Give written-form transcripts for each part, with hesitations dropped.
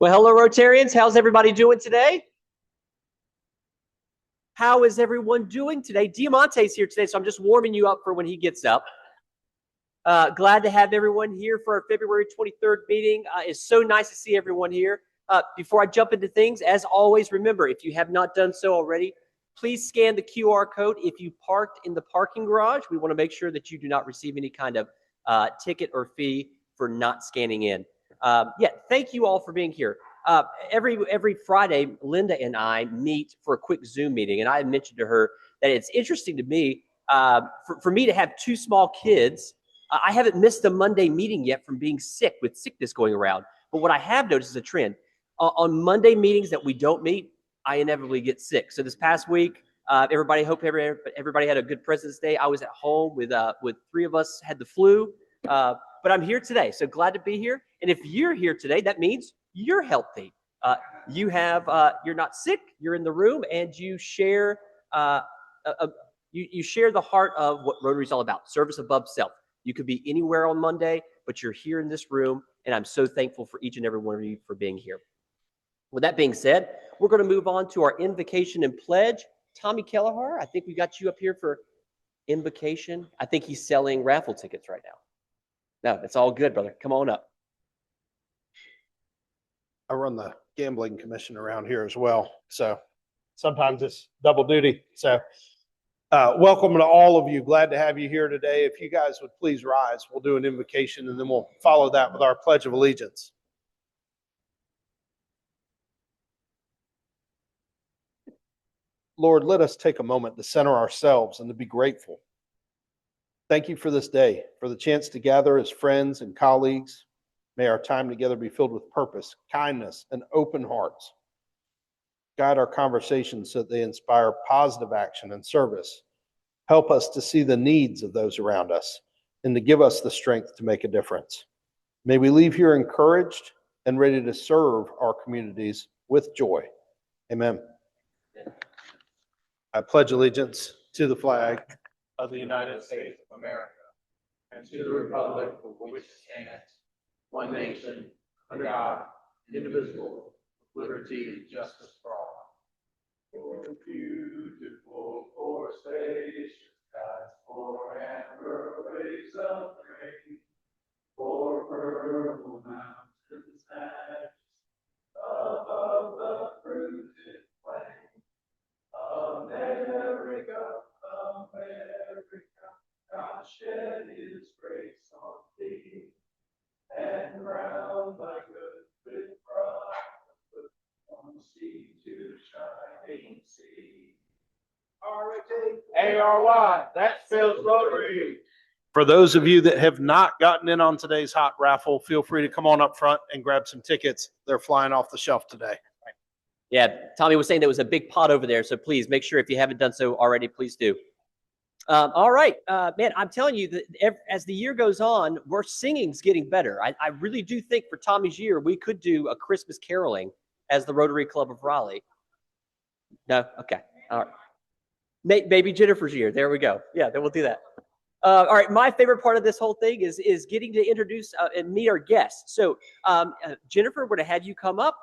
Well, hello, Rotarians. How's everybody doing today? How is everyone doing today? Diamante's here today, so I'm just warming you up for when he gets up. Glad to have everyone here for our February 23rd meeting. It's so nice to see everyone here. Before I jump into things, as always, remember, if you have not done so already, please scan the QR code. If you parked in the parking garage, we want to make sure that you do not receive any kind of ticket or fee for not scanning in. Thank you all for being here. Every Friday, Linda and I meet for a quick Zoom meeting, and I mentioned to her that it's interesting to me for me to have two small kids. I haven't missed a Monday meeting yet from being sick with sickness going around. But what I have noticed is a trend. On Monday meetings that we don't meet, I inevitably get sick. So this past week, everybody had a good President's Day. I was at home with three of us had the flu, but I'm here today. So glad to be here. And if you're here today, that means you're healthy. You're not sick. You're in the room, and you share you share the heart of what Rotary is all about: service above self. You could be anywhere on Monday, but you're here in this room, and I'm so thankful for each and every one of you for being here. With that being said, we're going to move on to our invocation and pledge. Tommy Kelleher, I think we got you up here for invocation. I think he's selling raffle tickets right now. No, it's all good, brother. Come on up. I run the gambling commission around here as well, so sometimes it's double duty. So welcome to all of you. Glad to have you here today. If you guys would please rise, we'll do an invocation, and then we'll follow that with our Pledge of Allegiance. Lord, let us take a moment to center ourselves and to be grateful. Thank you for this day, for the chance to gather as friends and colleagues. May our time together be filled with purpose, kindness, and open hearts. Guide our conversations so that they inspire positive action and service. Help us to see the needs of those around us and to give us the strength to make a difference. May we leave here encouraged and ready to serve our communities with joy. Amen. I pledge allegiance to the flag of the United States of America and to the republic for which it stands, one nation, under God, indivisible, with liberty and justice for all. For beautiful forsaken skies, forever waves of grain, for purple mountains and above the fruited plain. America, America, God shed his grace on thee, and round thy good brother, from sea to shining sea. R-O-T-A-R-Y, that spells Rotary. For those of you that have not gotten in on today's hot raffle, feel free to come on up front and grab some tickets. They're flying off the shelf today. Yeah, Tommy was saying there was a big pot over there, so please make sure if you haven't done so already, please do. All right, man, I'm telling you that as the year goes on, our singing's getting better. I really do think for Tommy's year, we could do a Christmas caroling as the Rotary Club of Raleigh. No? Okay. All right. Maybe Jennifer's year. There we go. Yeah, then we'll do that. All right, my favorite part of this whole thing is getting to introduce and meet our guests. So, Jennifer, we're going to have you come up,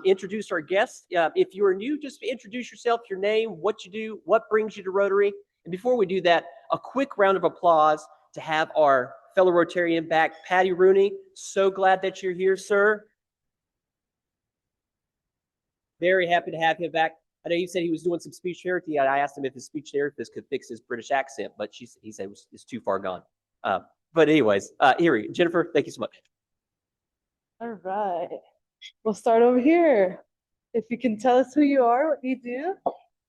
introduce our guests. If you are new, just introduce yourself, your name, what you do, what brings you to Rotary. And before we do that, a quick round of applause to have our fellow Rotarian back, Patty Rooney. So glad that you're here, sir. Very happy to have him back. I know he said he was doing some speech therapy. I asked him if his speech therapist could fix his British accent, but he said it's too far gone. But anyways, here, Jennifer, thank you so much. All right, we'll start over here. If you can tell us who you are, what you do.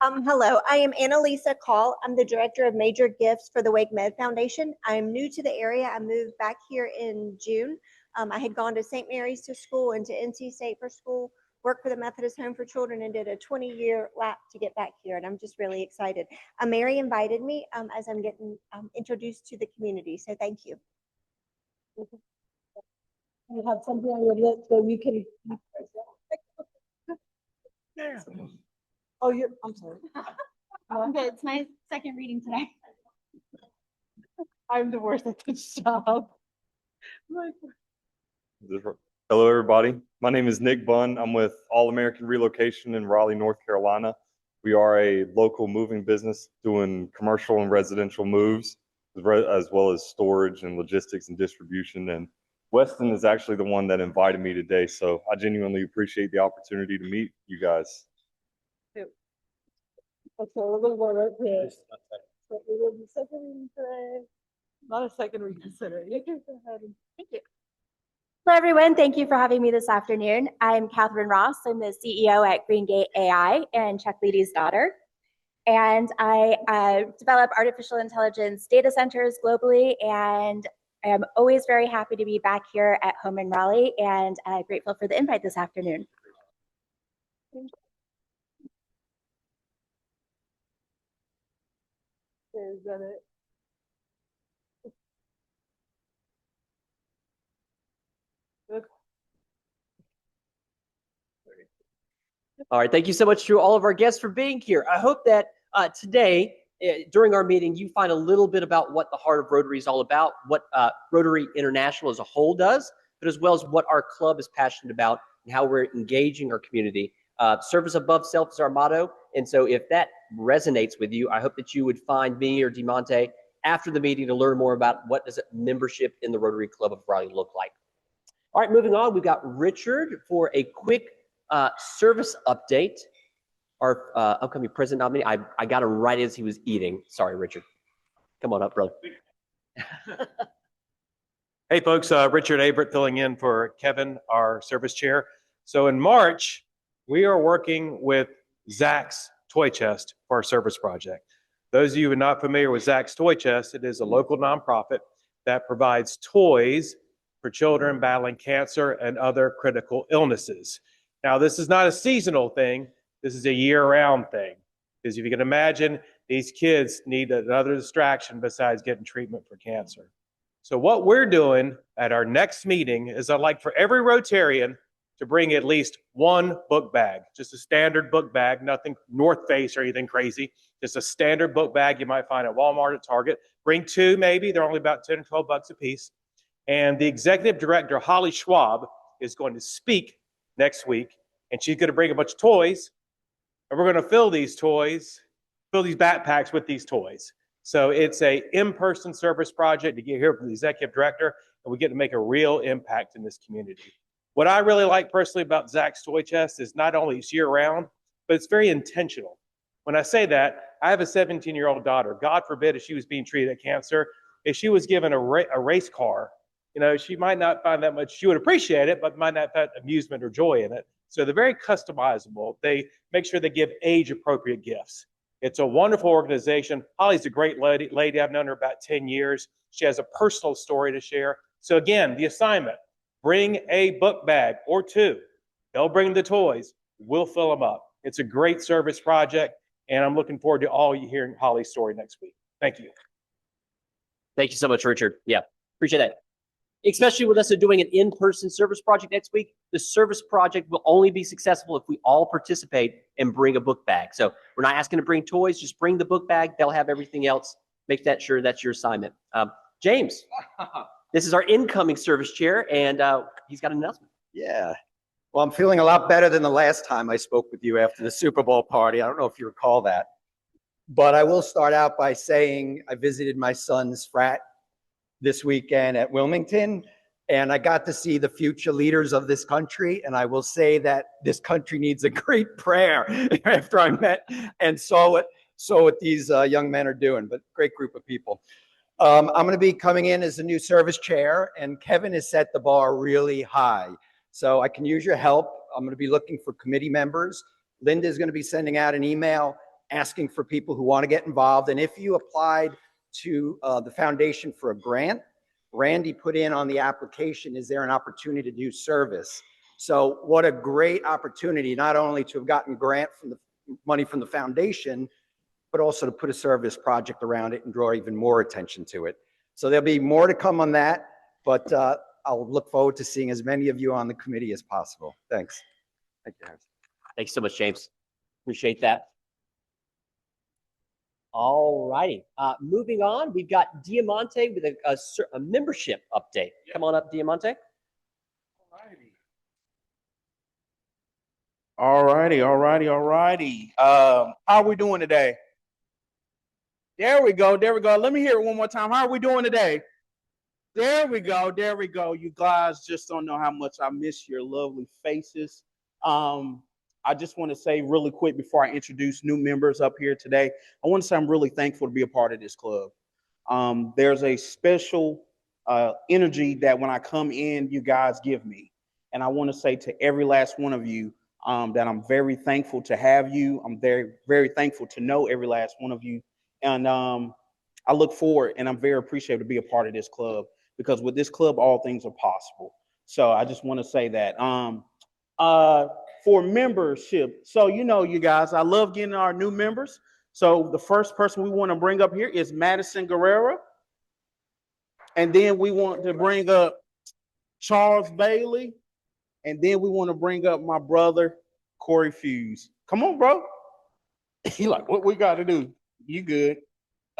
Hello, I am Annalisa Call. I'm the Director of Major Gifts for the Wake Med Foundation. I'm new to the area. I moved back here in June. I had gone to St. Mary's to school and to NC State for school, worked for the Methodist Home for Children, and did a 20-year lap to get back here. And I'm just really excited. Mary invited me as I'm getting introduced to the community. So thank you. You have something on your lip so you can. Oh, I'm sorry. Okay, it's my second reading today. I'm the worst at this job. Hello, everybody. My name is Nick Bunn. I'm with All American Relocation in Raleigh, North Carolina. We are a local moving business doing commercial and residential moves, as well as storage and logistics and distribution. And Weston is actually the one that invited me today, so I genuinely appreciate the opportunity to meet you guys. Okay, we're gonna go right here. So it will be second reading today. Not a second reading today. You can go ahead and thank you. Hello, everyone. Thank you for having me this afternoon. I'm Catherine Ross. I'm the CEO at Greengate AI and Chuck Leedy's daughter. And I develop artificial intelligence data centers globally. And I am always very happy to be back here at home in Raleigh and grateful for the invite this afternoon. Is that it? All right, thank you so much to all of our guests for being here. I hope that today, during our meeting, you find a little bit about what the Heart of Rotary is all about, what Rotary International as a whole does, but as well as what our club is passionate about and how we're engaging our community. Service above self is our motto. And so if that resonates with you, I hope that you would find me or DeMonte after the meeting to learn more about what does membership in the Rotary Club of Raleigh look like. All right, moving on, we've got Richard for a quick service update. Our upcoming president nominee, I got him right as he was eating. Sorry, Richard. Come on up, brother. Hey, folks, Richard Abrett filling in for Kevin, our service chair. So in March, we are working with Zach's Toy Chest for our service project. Those of you who are not familiar with Zach's Toy Chest, it is a local nonprofit that provides toys for children battling cancer and other critical illnesses. Now, this is not a seasonal thing. This is a year-round thing. Because if you can imagine, these kids need another distraction besides getting treatment for cancer. So what we're doing at our next meeting is I'd like for every Rotarian to bring at least one book bag, just a standard book bag, nothing North Face or anything crazy, just a standard book bag you might find at Walmart or Target. Bring two maybe, they're only about 10 or 12 bucks a piece. And the executive director, Holly Schwab, is going to speak next week, and she's going to bring a bunch of toys, and we're going to fill these backpacks with these toys. So it's a in-person service project to get here from the executive director, and we get to make a real impact in this community. What I really like personally about Zach's Toy Chest is not only it's year-round, but it's very intentional. When I say that, I have a 17-year-old daughter. God forbid if she was being treated at cancer, if she was given a race car, she might not find that much, she would appreciate it, but might not find amusement or joy in it. So they're very customizable. They make sure they give age-appropriate gifts. It's a wonderful organization. Holly's a great lady. I've known her about 10 years. She has a personal story to share. So again, the assignment, bring a book bag or two. They'll bring the toys. We'll fill them up. It's a great service project, and I'm looking forward to all you hearing Holly's story next week. Thank you. Thank you so much, Richard. Yeah, appreciate that. Especially with us doing an in-person service project next week, the service project will only be successful if we all participate and bring a book bag. So we're not asking to bring toys, just bring the book bag. They'll have everything else. Make that sure that's your assignment. James, this is our incoming service chair, and he's got an announcement. Yeah. Well, I'm feeling a lot better than the last time I spoke with you after the Super Bowl party. I don't know if you recall that. But I will start out by saying I visited my son's frat this weekend at Wilmington, and I got to see the future leaders of this country. And I will say that this country needs a great prayer after I met and saw what these young men are doing, but great group of people. I'm going to be coming in as the new service chair, and Kevin has set the bar really high. So I can use your help. I'm going to be looking for committee members. Linda is going to be sending out an email asking for people who want to get involved. And if you applied to the foundation for a grant, Randy put in on the application, is there an opportunity to do service? So what a great opportunity, not only to have gotten grant from the money from the foundation, but also to put a service project around it and draw even more attention to it. So there'll be more to come on that, but I'll look forward to seeing as many of you on the committee as possible. Thanks. Thank you. Thanks so much, James. Appreciate that. All righty. Moving on, we've got Diamante with a membership update. Come on up, Diamante. All righty. How are we doing today? There we go. Let me hear it one more time. How are we doing today? There we go. You guys just don't know how much I miss your lovely faces. I just want to say really quick before I introduce new members up here today, I want to say I'm really thankful to be a part of this club. There's a special energy that when I come in, you guys give me. And I want to say to every last one of you that I'm very thankful to have you. I'm very, very thankful to know every last one of you. And I look forward and I'm very appreciative to be a part of this club, because with this club, all things are possible. So I just want to say that. For membership, so you guys, I love getting our new members. So the first person we want to bring up here is Madison Guerrera. And then we want to bring up Charles Bailey. And then we want to bring up my brother, Corey Fuse. Come on, bro. He like, what we got to do? You good.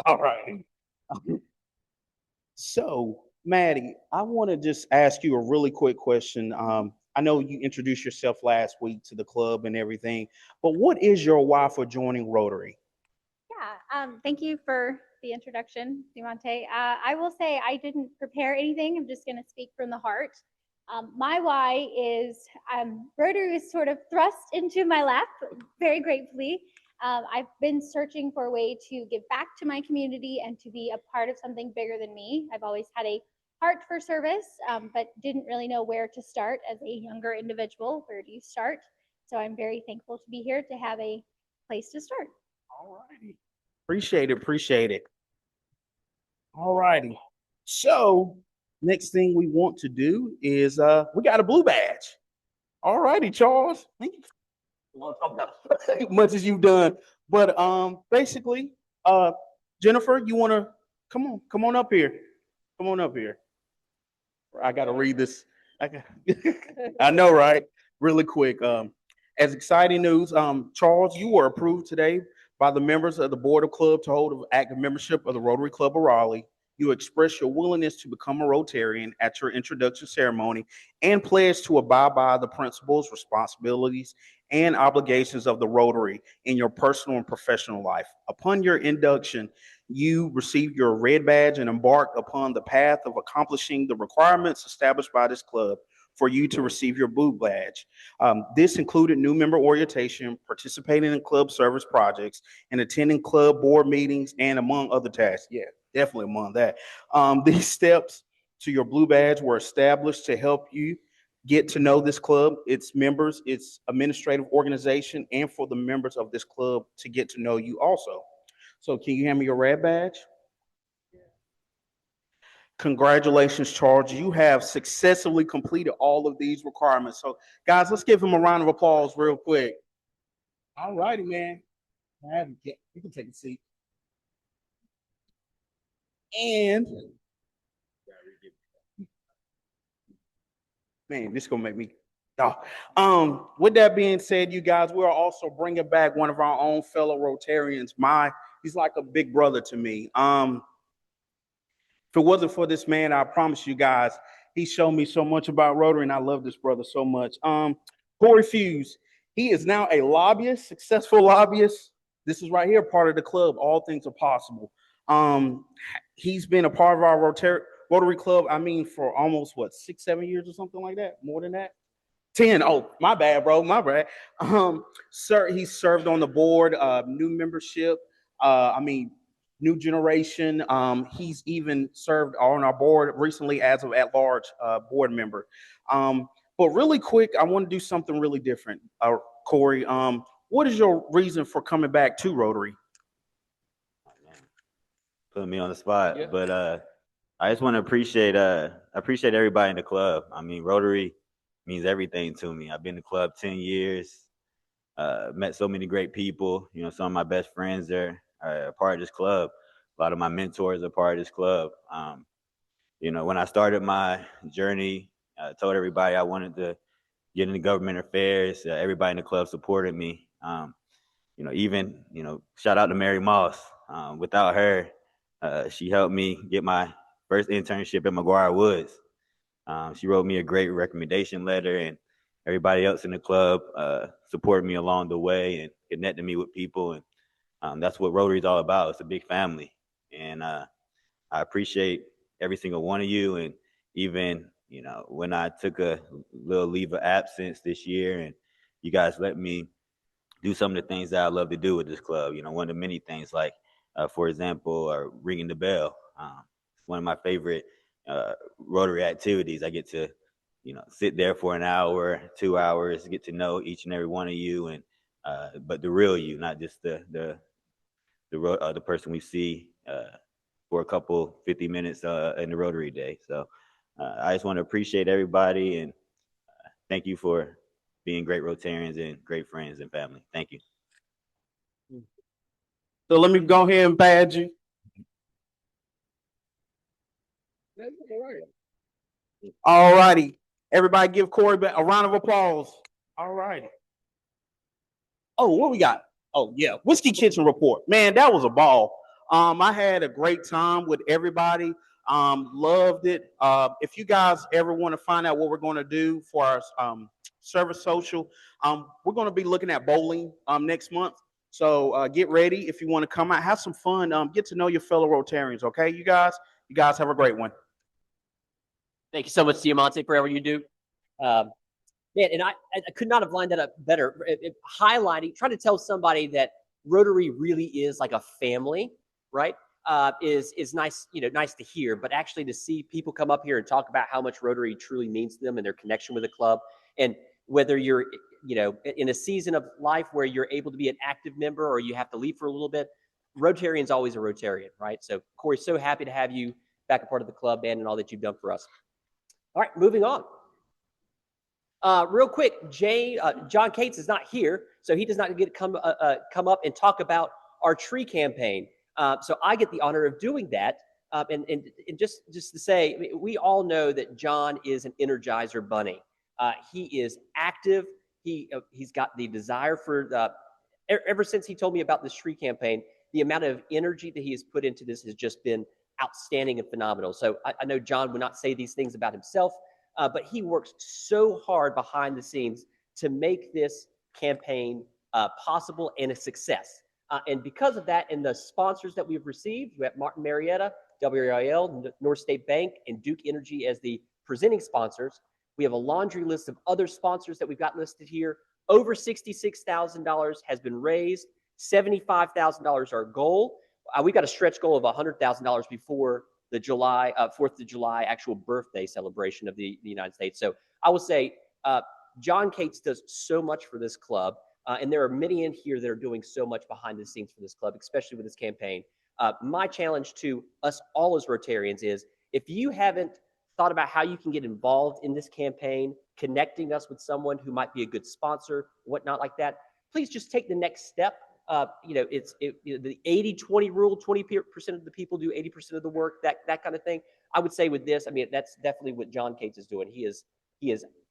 All right. So, Maddie, I want to just ask you a really quick question. I know you introduced yourself last week to the club and everything, but what is your why for joining Rotary? Yeah, thank you for the introduction, Diamante. I will say I didn't prepare anything. I'm just going to speak from the heart. My why is Rotary was sort of thrust into my lap very gratefully. I've been searching for a way to give back to my community and to be a part of something bigger than me. I've always had a heart for service, but didn't really know where to start as a younger individual. Where do you start? So I'm very thankful to be here to have a place to start. All righty. Appreciate it. All righty. So next thing we want to do is we got a blue badge. All righty, Charles. Thank you. As much as you've done. But basically, Jennifer, you want to come on up here. Come on up here. I got to read this. I know, right? Really quick. As exciting news, Charles, you were approved today by the members of the Board of Club to hold active membership of the Rotary Club of Raleigh. You express your willingness to become a Rotarian at your introduction ceremony and pledge to abide by the principles, responsibilities, and obligations of the Rotary in your personal and professional life. Upon your induction, you receive your red badge and embark upon the path of accomplishing the requirements established by this club for you to receive your blue badge. This included new member orientation, participating in club service projects, and attending club board meetings, and among other tasks. Yeah, definitely among that. These steps to your blue badge were established to help you get to know this club, its members, its administrative organization, and for the members of this club to get to know you also. So can you hand me your red badge? Congratulations, Charles. You have successfully completed all of these requirements. So guys, let's give him a round of applause real quick. All righty, man. You can take a seat. And man, this is gonna make me. With that being said, you guys, we're also bringing back one of our own fellow Rotarians. He's like a big brother to me. If it wasn't for this man, I promise you guys, he showed me so much about Rotary, and I love this brother so much. Corey Fuse, he is now a lobbyist, successful lobbyist. This is right here, part of the club. All things are possible. He's been a part of our Rotary Club, for almost, 6, 7 years or something like that? More than that? 10. Oh, my bad, bro. My bad. Sir, he served on the board, new membership. New generation. He's even served on our board recently as an at-large board member. But really quick, I want to do something really different. Corey, what is your reason for coming back to Rotary? Putting me on the spot, Yeah. but I just want to appreciate everybody in the club. Rotary means everything to me. I've been in the club 10 years, met so many great people. Some of my best friends are a part of this club. A lot of my mentors are part of this club. When I started my journey, I told everybody I wanted to get into government affairs. Everybody in the club supported me. Even shout out to Mary Moss. Without her, she helped me get my first internship at McGuire Woods. She wrote me a great recommendation letter, and everybody else in the club supported me along the way and connected me with people. And that's what Rotary is all about. It's a big family. And I appreciate every single one of you. And even, when I took a little leave of absence this year and you guys let me do some of the things that I love to do with this club. One of the many things, like, for example, ringing the bell. It's one of my favorite Rotary activities. I get to, sit there for an hour, 2 hours, get to know each and every one of you, and but the real you, not just the person we see for a couple 50 minutes in the Rotary day. So I just want to appreciate everybody and thank you for being great Rotarians and great friends and family. Thank you. So let me go ahead and badge you. All righty. Everybody give Corey a round of applause. All righty. Oh, what we got? Oh, yeah. Whiskey Kitchen report. Man, that was a ball. I had a great time with everybody. Loved it. If you guys ever want to find out what we're going to do for our service social, we're going to be looking at bowling next month. So get ready if you want to come out, have some fun, get to know your fellow Rotarians. Okay, you guys have a great one. Thank you so much, Diamante, for everything you do. Man, and I could not have lined that up better. Highlighting, trying to tell somebody that Rotary really is like a family, right? Is nice, nice to hear. But actually, to see people come up here and talk about how much Rotary truly means to them and their connection with the club, and whether you're, in a season of life where you're able to be an active member or you have to leave for a little bit, Rotarian's always a Rotarian, right? So, Corey, so happy to have you back a part of the club, man, and all that you've done for us. All right, moving on. Real quick, John Cates is not here, so he does not get to come up and talk about our tree campaign. So I get the honor of doing that. And just to say, we all know that John is an Energizer bunny. He is active. He's got the desire for ever since he told me about this tree campaign, the amount of energy that he has put into this has just been outstanding and phenomenal. So I know John would not say these things about himself, but he works so hard behind the scenes to make this campaign possible and a success. And because of that, and the sponsors that we've received, we have Martin Marietta, WRIL, North State Bank, and Duke Energy as the presenting sponsors. We have a laundry list of other sponsors that we've got listed here. Over $66,000 has been raised, $75,000 our goal. We've got a stretch goal of $100,000 before the 4th of July actual birthday celebration of the United States. So I will say, John Cates does so much for this club, and there are many in here that are doing so much behind the scenes for this club, especially with this campaign. My challenge to us all as Rotarians is, if you haven't thought about how you can get involved in this campaign, connecting us with someone who might be a good sponsor, whatnot like that, please just take the next step. The 80-20 rule, 20% of the people do 80% of the work, that kind of thing. I would say with this, I mean, that's definitely what John Cates is doing. He is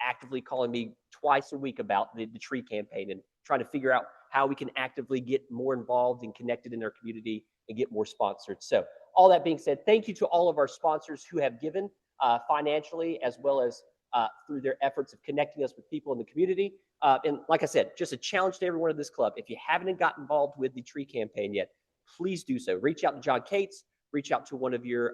actively calling me twice a week about the tree campaign and trying to figure out how we can actively get more involved and connected in our community and get more sponsored. So all that being said, thank you to all of our sponsors who have given financially, as well as through their efforts of connecting us with people in the community. And like I said, just a challenge to everyone in this club. If you haven't gotten involved with the tree campaign yet, please do so. Reach out to John Cates, reach out to one of your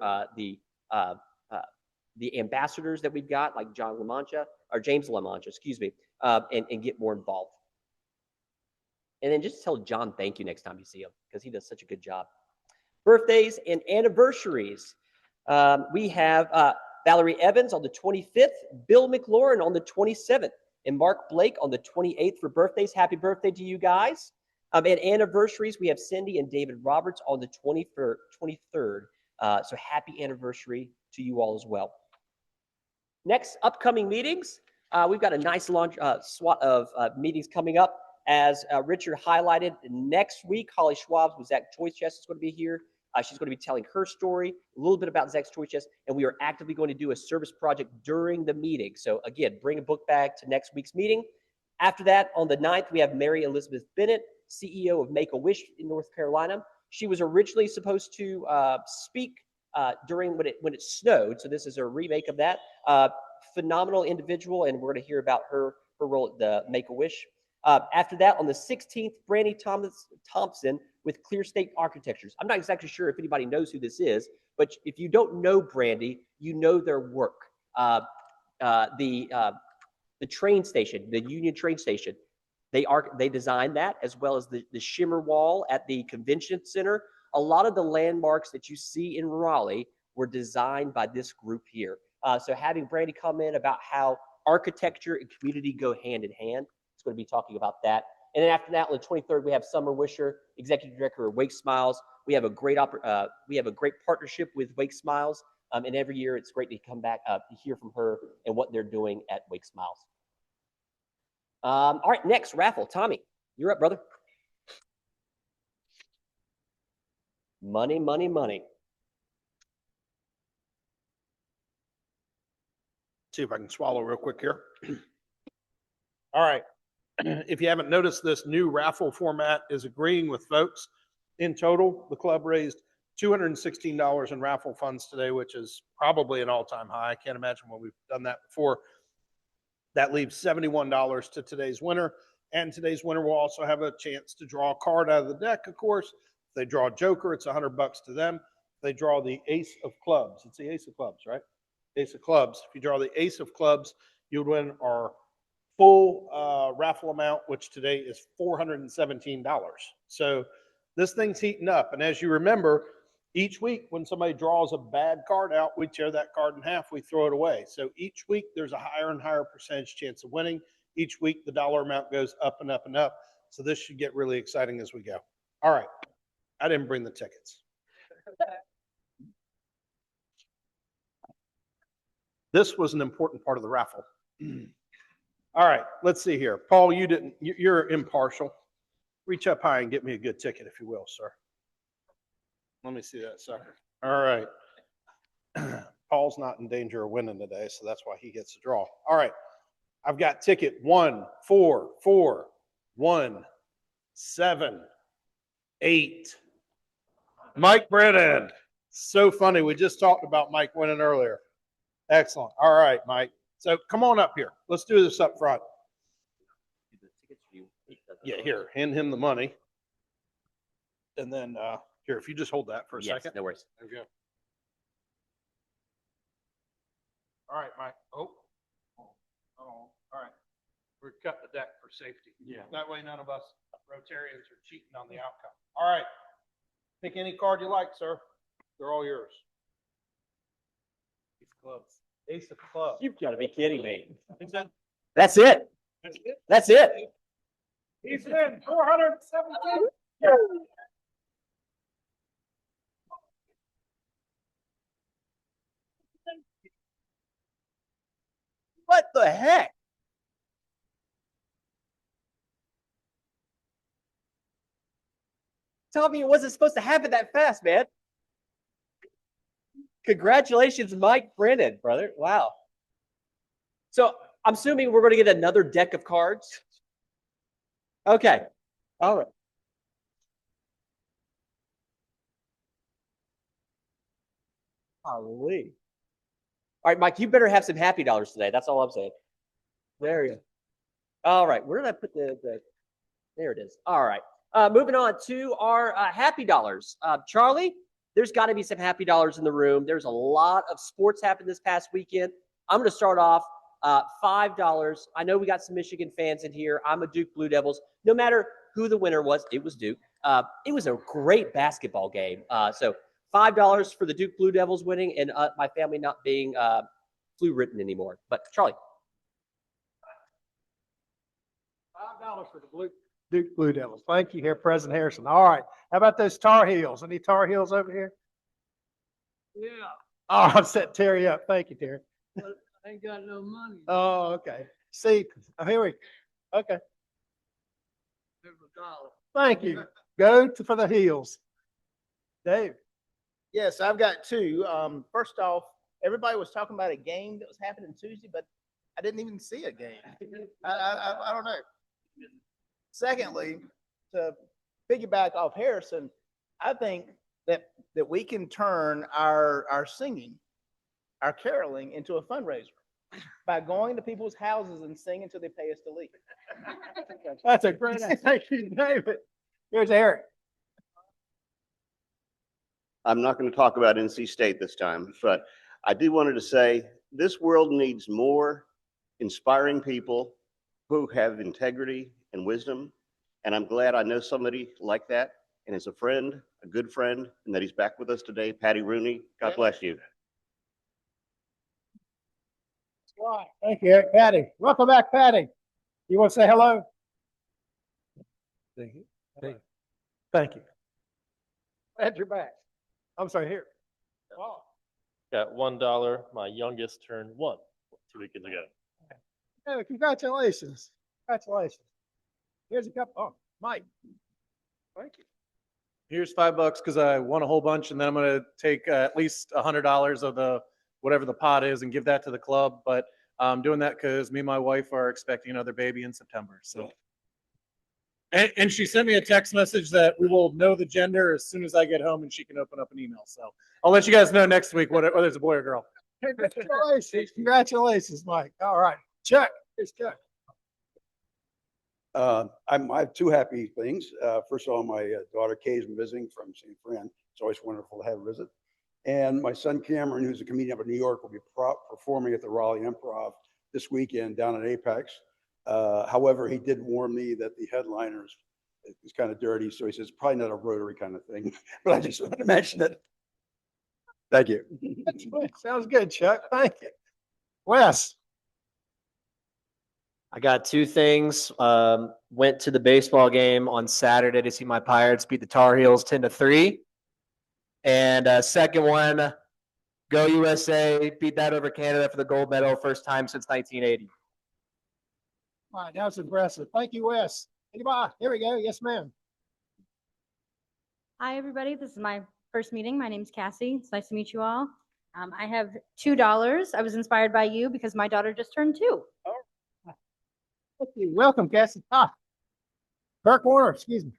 the ambassadors that we've got, like John LaMancha, or James LaMancha, excuse me, and get more involved. And then just tell John thank you next time you see him, because he does such a good job. Birthdays and anniversaries. We have Valerie Evans on the 25th, Bill McLaurin on the 27th, and Mark Blake on the 28th for birthdays. Happy birthday to you guys. And anniversaries, we have Cindy and David Roberts on the 23rd. So happy anniversary to you all as well. Next, upcoming meetings. We've got a nice swat of meetings coming up. As Richard highlighted, next week, Holly Schwab's with Zach Toy Chest is going to be here. She's going to be telling her story, a little bit about Zach's Toy Chest, and we are actively going to do a service project during the meeting. So again, bring a book bag to next week's meeting. After that, on the 9th, we have Mary Elizabeth Bennett, CEO of Make-A-Wish in North Carolina. She was originally supposed to speak during when it snowed, so this is a remake of that. Phenomenal individual, and we're going to hear about her role at the Make-A-Wish. After that, on the 16th, Brandy Thompson with Clear State Architectures. I'm not exactly sure if anybody knows who this is, but if you don't know Brandy, you know their work. The train station, the Union train station, they designed that, as well as the shimmer wall at the convention center. A lot of the landmarks that you see in Raleigh were designed by this group here. So having Brandy come in about how architecture and community go hand in hand, it's going to be talking about that. And then after that, on the 23rd, we have Summer Wisher, Executive Director of Wake Smiles. We have a great partnership with Wake Smiles, and every year it's great to come back to hear from her and what they're doing at Wake Smiles. All right, next raffle. Tommy, you're up, brother. Money, money, money. See if I can swallow real quick here. All right. If you haven't noticed, this new raffle format is agreeing with folks. In total, the club raised $216 in raffle funds today, which is probably an all-time high. I can't imagine when we've done that before. That leaves $71 to today's winner. And today's winner will also have a chance to draw a card out of the deck, of course. If they draw a joker, it's $100 to them. If they draw the ace of clubs, it's the ace of clubs, right? Ace of clubs. If you draw the ace of clubs, you would win our full raffle amount, which today is $417. So this thing's heating up. And as you remember, each week when somebody draws a bad card out, we tear that card in half, we throw it away. So each week there's a higher and higher percentage chance of winning. Each week the dollar amount goes up and up and up. So this should get really exciting as we go. All right. I didn't bring the tickets. This was an important part of the raffle. All right, let's see here. Paul, you're impartial. Reach up high and get me a good ticket, if you will, sir. Let me see that sucker. All right. Paul's not in danger of winning today, so that's why he gets to draw. All right. I've got ticket 1441778. Mike Brennan. So funny. We just talked about Mike winning earlier. Excellent. All right, Mike. So come on up here. Let's do this up front. Yeah, here. Hand him the money. And then here, if you just hold that for a second. No worries. There you go. All right, Mike. Oh. All right. We're cutting the deck for safety. Yeah. That way none of us Rotarians are cheating on the outcome. All right. Pick any card you like, sir. They're all yours. These clubs. Ace of clubs. You've got to be kidding me. That's it. That's it. He's in 417. What the heck? Tell me it wasn't supposed to happen that fast, man. Congratulations, Mike Brennan, brother. Wow. So I'm assuming we're going to get another deck of cards. Okay. All right. Holy. All right, Mike, you better have some happy dollars today. That's all I'm saying. There you go. All right. Where did I put the there it is. All right. Moving on to our happy dollars. Charlie, there's got to be some happy dollars in the room. There's a lot of sports happened this past weekend. I'm going to start off $5. I know we got some Michigan fans in here. I'm a Duke Blue Devils. No matter who the winner was, it was Duke. It was a great basketball game. So $5 for the Duke Blue Devils winning and my family not being flu-ridden anymore. But Charlie. $5 for the Duke Blue Devils. Thank you, here, President Harrison. All right. How about those Tar Heels? Any Tar Heels over here? Yeah. Oh, I'll set Terry up. Thank you, Terry. I ain't got no money. Oh, okay. See, here we go. Okay. Thank you. Go for the Heels. Dave. Yes, I've got two. First off, everybody was talking about a game that was happening Tuesday, but I didn't even see a game. I don't know. Secondly, to piggyback off Harrison, I think that we can turn our singing, our caroling into a fundraiser by going to people's houses and singing until they pay us to leave. That's a great idea. Thank you, David. Here's Eric. I'm not going to talk about NC State this time, but I do wanted to say this world needs more inspiring people who have integrity and wisdom. And I'm glad I know somebody like that and is a friend, a good friend, and that he's back with us today. Patty Rooney, God bless you. Right. Thank you, Eric. Patty. Welcome back, Patty. You want to say hello? Thank you. Thank you. Glad you're back. I'm sorry, here. Oh. Got $1. My youngest turned 1 2 weekends ago. Yeah, congratulations. Congratulations. Here's a couple. Oh, Mike. Thank you. Here's $5 because I won a whole bunch, and then I'm going to take at least $100 of the whatever the pot is and give that to the club. But I'm doing that because me and my wife are expecting another baby in September. So, and she sent me a text message that we will know the gender as soon as I get home, and she can open up an email. So I'll let you guys know next week whether it's a boy or girl. Congratulations. Congratulations, Mike. All right. Chuck. Here's Chuck. I have two happy things. First of all, my daughter Kay's been visiting from St. Fran. It's always wonderful to have her visit. And my son Cameron, who's a comedian up in New York, will be performing at the Raleigh Improv this weekend down at Apex. However, he did warn me that the headliner is kind of dirty, so he says probably not a Rotary kind of thing. But I just wanted to mention it. Thank you. Sounds good, Chuck. Thank you. Wes. I got two things. Went to the baseball game on Saturday to see my Pirates beat the Tar Heels 10-3. And second one, go USA, beat that over Canada for the gold medal, first time since 1980. All right, that's impressive. Thank you, Wes. Anybody? Here we go. Yes, ma'am. Hi, everybody. This is my first meeting. My name's Cassie. It's nice to meet you all. I have $2. I was inspired by you because my daughter just turned 2. Thank you. Welcome, Cassie. Kirk Warner, excuse me.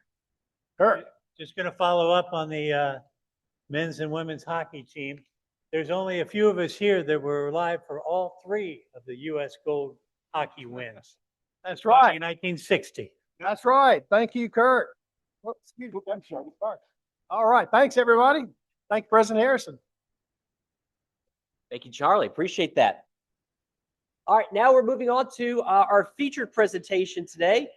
Kirk. Just going to follow up on the men's and women's hockey team. There's only a few of us here that were alive for all 3 of the U.S. gold hockey wins. That's right. In 1960. That's right. Thank you, Kirk. Oh, excuse me. I'm sorry. All right. Thanks, everybody. Thank you, President Harrison. Thank you, Charlie. Appreciate that. All right, now we're moving on to our featured presentation today.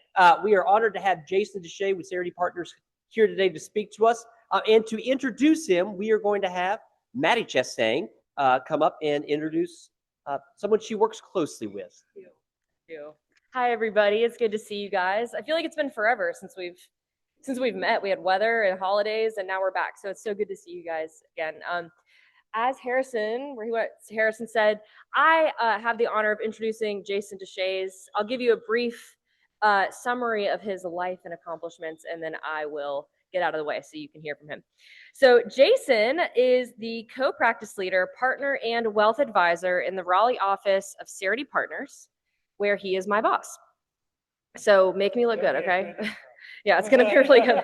We are honored to have Jason Deshayes with Cerity Partners here today to speak to us. And to introduce him, we are going to have Maddie Chastain come up and introduce someone she works closely with. You. Hi, everybody. It's good to see you guys. I feel like it's been forever since we've met. We had weather and holidays, and now we're back. So it's so good to see you guys again. As Harrison said, I have the honor of introducing Jason Deshayes. I'll give you a brief summary of his life and accomplishments, and then I will get out of the way so you can hear from him. So Jason is the co-practice leader, partner, and wealth advisor in the Raleigh office of Cerity Partners, where he is my boss. So make me look good, okay? Yeah, it's gonna be really good.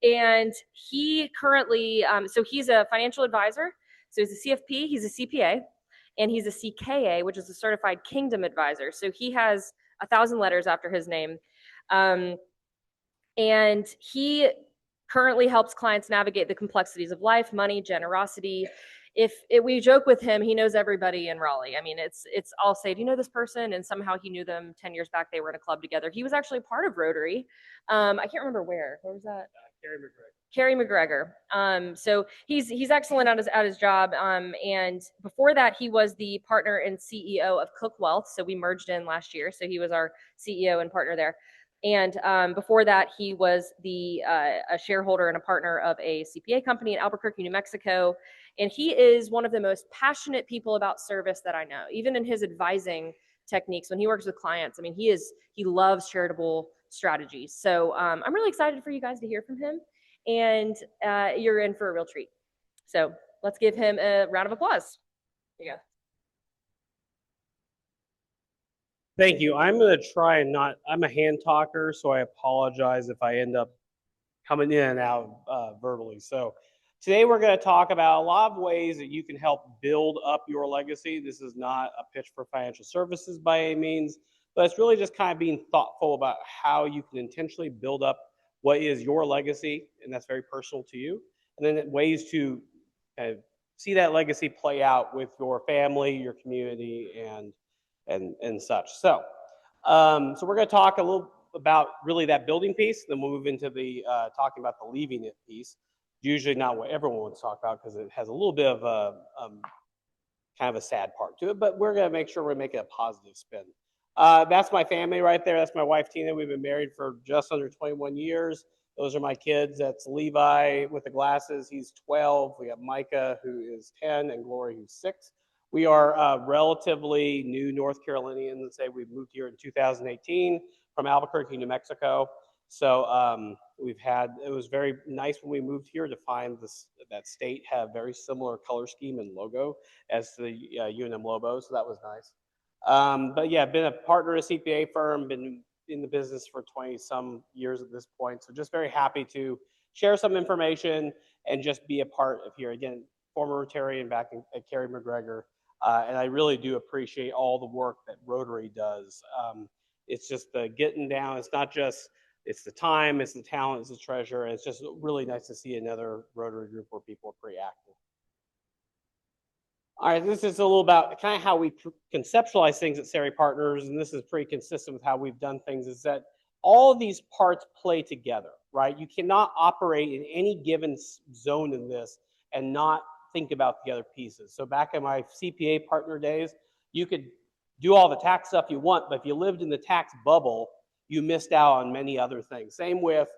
And he currently, so he's a financial advisor. So he's a CFP, he's a CPA, and he's a CKA, which is a certified kingdom advisor. So he has 1,000 letters after his name. And he currently helps clients navigate the complexities of life, money, generosity. If we joke with him, he knows everybody in Raleigh. I mean, I'll say, do you know this person? And somehow he knew them 10 years back. They were in a club together. He was actually part of Rotary. I can't remember where. Where was that? Carrie McGregor. So he's excellent at his job. And before that, he was the partner and CEO of Cook Wealth. So we merged in last year. So he was our CEO and partner there. And before that, he was a shareholder and a partner of a CPA company in Albuquerque, New Mexico. And he is one of the most passionate people about service that I know, even in his advising techniques when he works with clients. I mean, he loves charitable strategies. So I'm really excited for you guys to hear from him. And you're in for a real treat. So let's give him a round of applause. Here you go. Thank you. I'm going to try and I'm a hand talker, so I apologize if I end up coming in and out verbally. So today we're going to talk about a lot of ways that you can help build up your legacy. This is not a pitch for financial services by any means, but it's really just kind of being thoughtful about how you can intentionally build up what is your legacy, and that's very personal to you. And then ways to kind of see that legacy play out with your family, your community, and such. So we're going to talk a little about really that building piece, then we'll move into the talking about the leaving it piece. Usually not what everyone wants to talk about because it has a little bit of a kind of a sad part to it, but we're going to make sure we're making a positive spin. That's my family right there. That's my wife, Tina. We've been married for just under 21 years. Those are my kids. That's Levi with the glasses. He's 12. We have Micah, who is 10, and Glory, who's 6. We are relatively new North Carolinians. Say we moved here in 2018 from Albuquerque, New Mexico. So it was very nice when we moved here to find that state have very similar color scheme and logo as the UNM Lobos. So that was nice. But yeah, been a partner at a CPA firm, been in the business for 20 some years at this point. So just very happy to share some information and just be a part of here. Again, former Rotarian back at Carrie McGregor. And I really do appreciate all the work that Rotary does. It's just the getting down. It's not just, it's the time, it's the talent, it's the treasure. And it's just really nice to see another Rotary group where people are pretty active. All right, this is a little about kind of how we conceptualize things at Cerity Partners, and this is pretty consistent with how we've done things, is that all of these parts play together, right? You cannot operate in any given zone in this and not think about the other pieces. So back in my CPA partner days, you could do all the tax stuff you want, but if you lived in the tax bubble, you missed out on many other things. Same with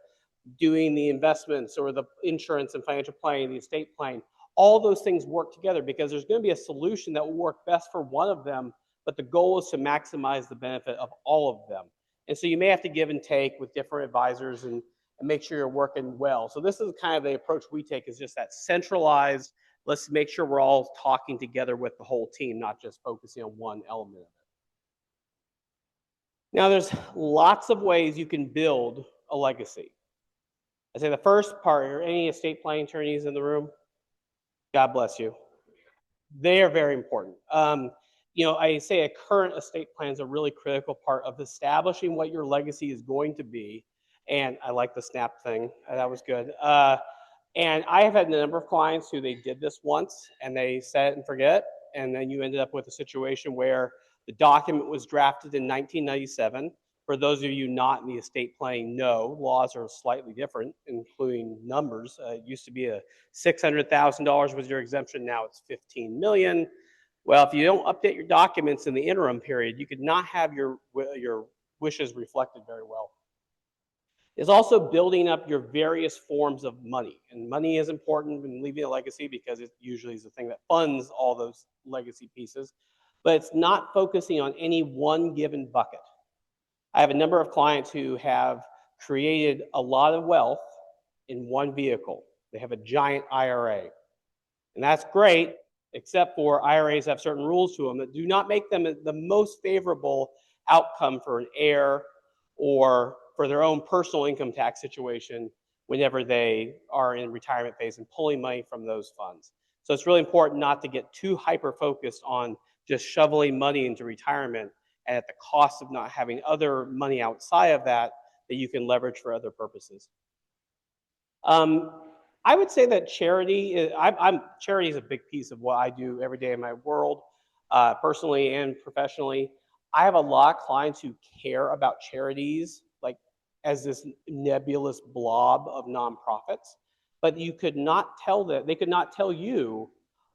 doing the investments or the insurance and financial planning, the estate planning. All those things work together because there's going to be a solution that will work best for one of them, but the goal is to maximize the benefit of all of them. And so you may have to give and take with different advisors and make sure you're working well. So this is kind of the approach we take, is just that centralized, let's make sure we're all talking together with the whole team, not just focusing on one element of it. Now, there's lots of ways you can build a legacy. I say the first part, are any estate planning attorneys in the room? God bless you. They are very important. I say a current estate plan is a really critical part of establishing what your legacy is going to be. And I like the snap thing. That was good. And I have had a number of clients who they did this once and they set it and forget. And then you ended up with a situation where the document was drafted in 1997. For those of you not in the estate planning know, laws are slightly different, including numbers. It used to be $600,000 was your exemption. Now it's $15 million. Well, if you don't update your documents in the interim period, you could not have your wishes reflected very well. Is also building up your various forms of money. And money is important in leaving a legacy because it usually is the thing that funds all those legacy pieces, but it's not focusing on any one given bucket. I have a number of clients who have created a lot of wealth in one vehicle. They have a giant IRA. And that's great, except for IRAs have certain rules to them that do not make them the most favorable outcome for an heir or for their own personal income tax situation whenever they are in retirement phase and pulling money from those funds. So it's really important not to get too hyper-focused on just shoveling money into retirement and at the cost of not having other money outside of that that you can leverage for other purposes. I would say that charity charity is a big piece of what I do every day in my world, personally and professionally. I have a lot of clients who care about charities like as this nebulous blob of nonprofits, but you could not tell that they could not tell you,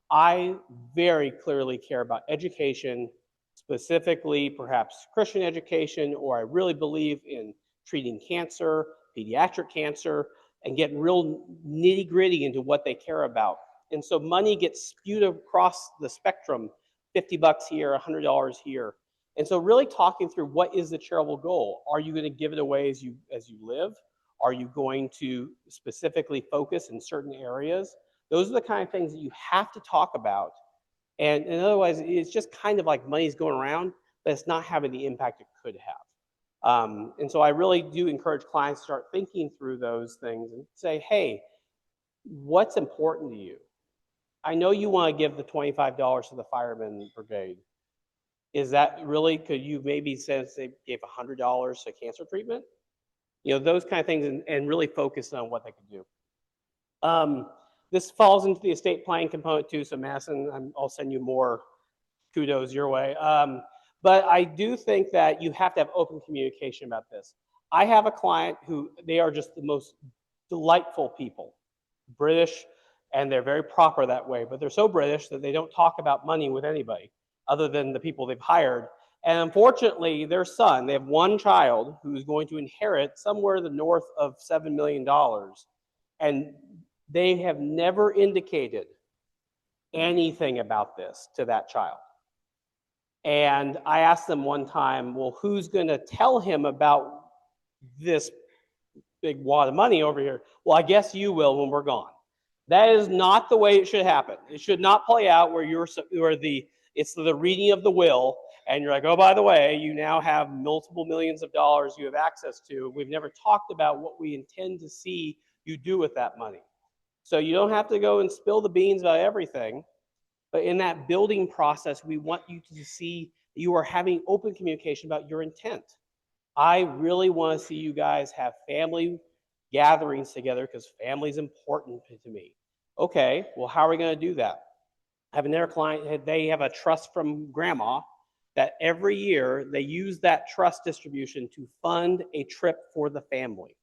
I very clearly care about education, specifically perhaps Christian education, or I really believe in treating cancer, pediatric cancer, and get real nitty gritty into what they care about. And so money gets spewed across the spectrum, $50 here, $100 here. And so really talking through what is the charitable goal? Are you going to give it away as you live? Are you going to specifically focus in certain areas? Those are the kind of things that you have to talk about. And otherwise, it's just kind of like money's going around, but it's not having the impact it could have. And so I really do encourage clients to start thinking through those things and say, hey, what's important to you? I know you want to give the $25 to the fireman brigade. Is that really, could you maybe since they gave $100 to cancer treatment? You know, those kind of things and really focus on what they can do. This falls into the estate planning component too, so Madison, I'll send you more kudos your way. But I do think that you have to have open communication about this. I have a client who, they are just the most delightful people, British, and they're very proper that way, but they're so British that they don't talk about money with anybody other than the people they've hired. And unfortunately, their son, they have one child who's going to inherit somewhere the north of $7 million. And they have never indicated anything about this to that child. And I asked them one time, well, who's going to tell him about this big wad of money over here? Well, I guess you will when we're gone. That is not the way it should happen. It should not play out where it's the reading of the will, and you're like, oh, by the way, you now have multiple millions of dollars you have access to. We've never talked about what we intend to see you do with that money. So you don't have to go and spill the beans about everything, but in that building process, we want you to see you are having open communication about your intent. I really want to see you guys have family gatherings together because family is important to me. Okay, well, how are we going to do that? I have another client, they have a trust from grandma that every year they use that trust distribution to fund a trip for the family.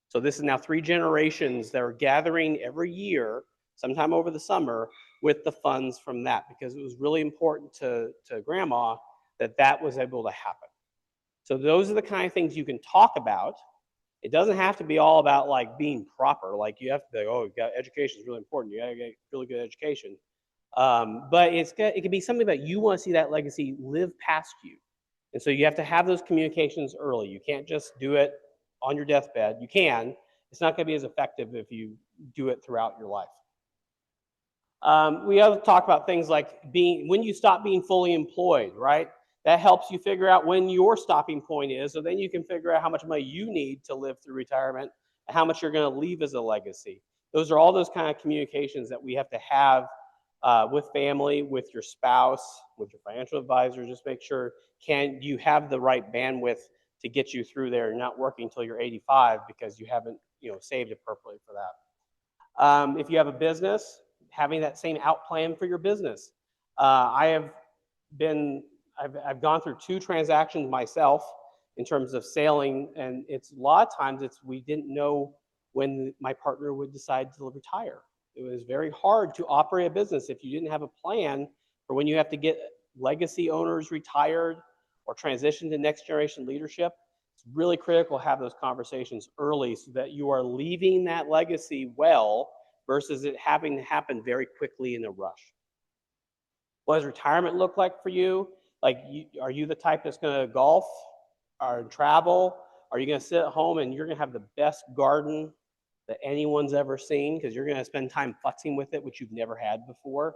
So this is now 3 generations that are gathering every year, sometime over the summer, with the funds from that because it was really important to grandma that that was able to happen. So those are the kind of things you can talk about. It doesn't have to be all about like being proper. Like you have to be, oh, education is really important. You got to get really good education. But it can be something that you want to see that legacy live past you. And so you have to have those communications early. You can't just do it on your deathbed. You can. It's not going to be as effective if you do it throughout your life. We have to talk about things like when you stop being fully employed, right? That helps you figure out when your stopping point is, so then you can figure out how much money you need to live through retirement and how much you're going to leave as a legacy. Those are all those kind of communications that we have to have with family, with your spouse, with your financial advisor. Just make sure you have the right bandwidth to get you through there and not working until you're 85 because you haven't saved appropriately for that. If you have a business, having that same out plan for your business. I've gone through 2 transactions myself in terms of selling, and it's a lot of times we didn't know when my partner would decide to retire. It was very hard to operate a business if you didn't have a plan for when you have to get legacy owners retired or transition to next generation leadership. It's really critical to have those conversations early so that you are leaving that legacy well versus it having to happen very quickly in a rush. What does retirement look like for you? Like, are you the type that's going to golf or travel? Are you going to sit at home and you're going to have the best garden that anyone's ever seen because you're going to spend time futzing with it, which you've never had before?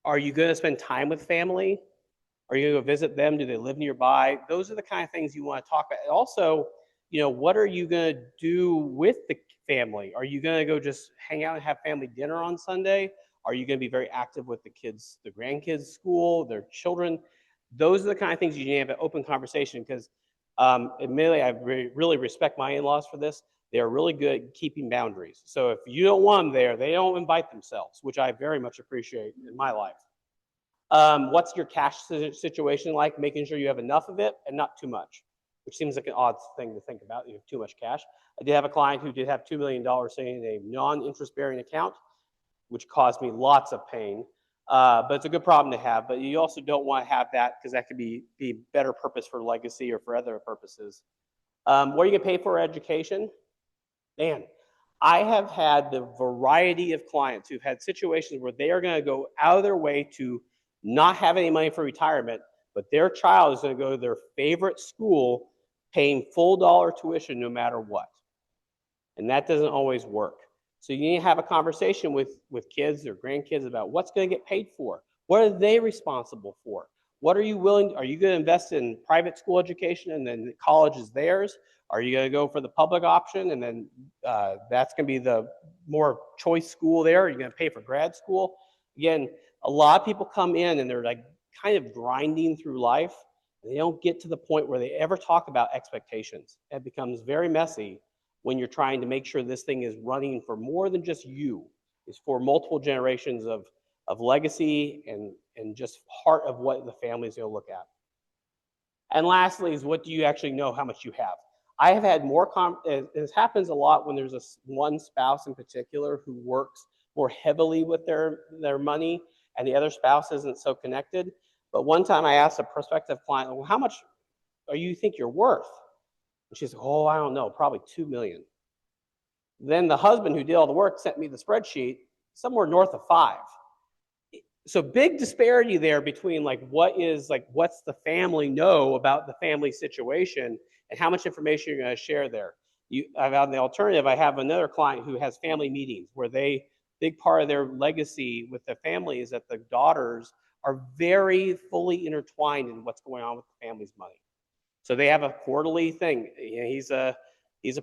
Are you going to spend time with family? Are you going to go visit them? Do they live nearby? Those are the kind of things you want to talk about. And also, you know, what are you going to do with the family? Are you going to go just hang out and have family dinner on Sunday? Are you going to be very active with the kids, the grandkids' school, their children? Those are the kind of things you need to have an open conversation because admittedly, I really respect my in-laws for this. They're really good at keeping boundaries. So if you don't want them there, they don't invite themselves, which I very much appreciate in my life. What's your cash situation like? Making sure you have enough of it and not too much, which seems like an odd thing to think about. You have too much cash. I did have a client who did have $2 million sitting in a non-interest bearing account, which caused me lots of pain. But it's a good problem to have. But you also don't want to have that because that could be better purpose for legacy or for other purposes. What are you going to pay for education? Man, I have had the variety of clients who've had situations where they are going to go out of their way to not have any money for retirement, but their child is going to go to their favorite school paying full dollar tuition no matter what. And that doesn't always work. So you need to have a conversation with kids or grandkids about what's going to get paid for. What are they responsible for? What are you willing, are you going to invest in private school education and then college is theirs? Are you going to go for the public option and then that's going to be the more choice school there? Are you going to pay for grad school? Again, a lot of people come in and they're like kind of grinding through life. And they don't get to the point where they ever talk about expectations. It becomes very messy when you're trying to make sure this thing is running for more than just you. It's for multiple generations of legacy and just heart of what the family is going to look at. And lastly is what do you actually know how much you have? I have had more, this happens a lot when there's one spouse in particular who works more heavily with their money and the other spouse isn't so connected. But one time I asked a prospective client, well, how much do you think you're worth? And she said, oh, I don't know, probably 2 million. Then the husband who did all the work sent me the spreadsheet, somewhere north of 5. So big disparity there between what's the family know about the family situation and how much information you're going to share there. On the alternative, I have another client who has family meetings where big part of their legacy with the family is that the daughters are very fully intertwined in what's going on with the family's money. So they have a quarterly thing. He's a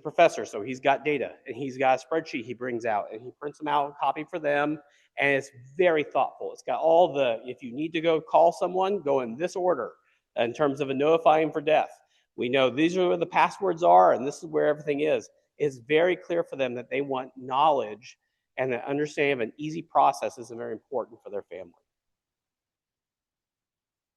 professor, so he's got data and he's got a spreadsheet he brings out and he prints them out, copy for them, and it's very thoughtful. It's got all if you need to go call someone, go in this order in terms of a notifying for death. We know these are where the passwords are and this is where everything is. It's very clear for them that they want knowledge and the understanding of an easy process is very important for their family.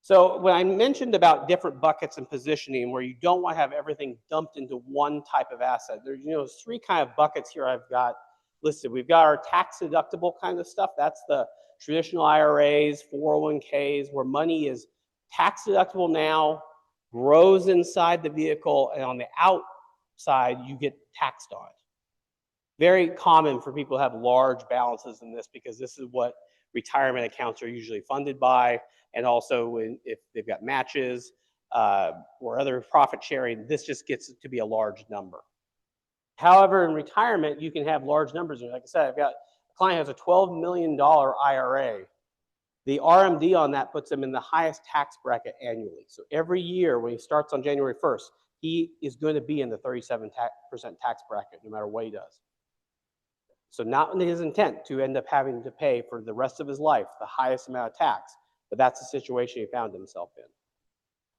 So when I mentioned about different buckets and positioning where you don't want to have everything dumped into one type of asset, there's 3 kind of buckets here I've got listed. We've got our tax deductible kind of stuff. That's the traditional IRAs, 401ks, where money is tax deductible now, grows inside the vehicle, and on the outside, you get taxed on it. Very common for people to have large balances in this because this is what retirement accounts are usually funded by. And also if they've got matches or other profit sharing, this just gets to be a large number. However, in retirement, you can have large numbers. Like I said, I've got a client who has a $12 million IRA. The RMD on that puts him in the highest tax bracket annually. So every year when he starts on January 1st, he is going to be in the 37% tax bracket no matter what he does. So not his intent to end up having to pay for the rest of his life the highest amount of tax, but that's the situation he found himself in.